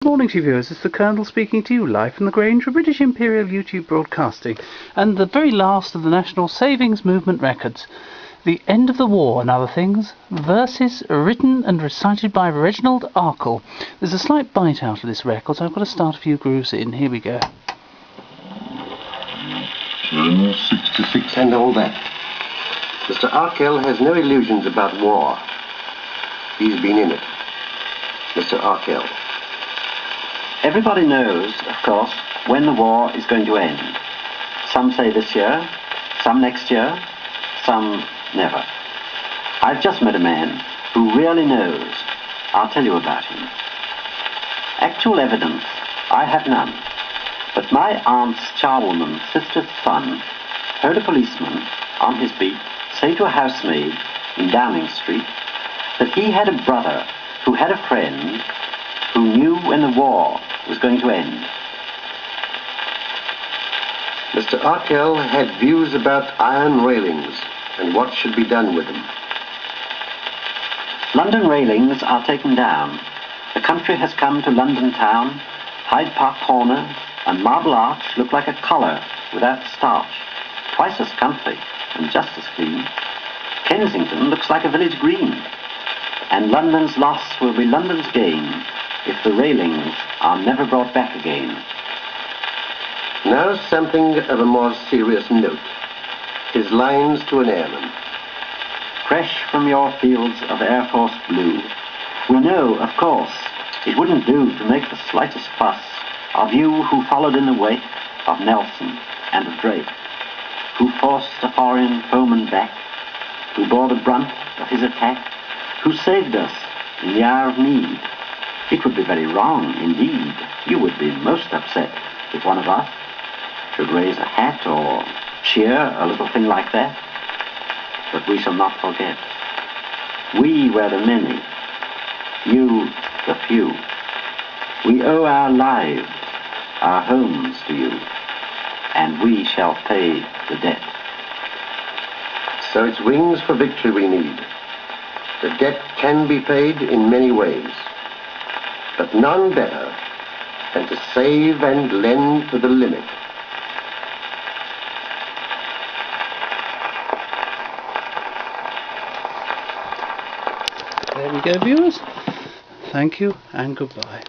Good morning to you viewers, it's the Colonel speaking to you live from the Grange for British Imperial YouTube Broadcasting and the very last of the National Savings Movement records, The End of the War and Other Things, verses written and recited by Reginald Arkell. There's a slight bite out of this record, so I've got to start a few grooves in. Here we go. 66 and all that. Mr. Arkell has no illusions about war. He's been in it. Mr. Arkell. Everybody knows, of course, when the war is going to end. Some say this year, some next year, some never. I've just met a man who really knows. I'll tell you about him. Actual evidence, I have none. But my aunt's charwoman's sister's son heard a policeman on his beat say to a housemaid in Downing Street that he had a brother who had a friend who knew when the war was going to end. Mr. Arkell had views about iron railings and what should be done with them. London railings are taken down. The country has come to London town. Hyde Park Corner and Marble Arch look like a collar without starch, twice as comfy and just as clean. Kensington looks like a village green. And London's loss will be London's gain if the railings are never brought back again. Now something of a more serious note. His lines to an airman. Fresh from your fields of Air Force blue, we know, of course, it wouldn't do to make the slightest fuss of you who followed in the wake of Nelson and of Drake, who forced a foreign foeman back, who bore the brunt of his attack, who saved us in the hour of need. It would be very wrong indeed. You would be most upset if one of us should raise a hat or cheer a little thing like that. But we shall not forget. We were the many, you the few. We owe our lives, our homes to you, and we shall pay the debt. So it's wings for victory we need. The debt can be paid in many ways, but none better than to save and lend to the limit. There we go, viewers. Thank you and goodbye.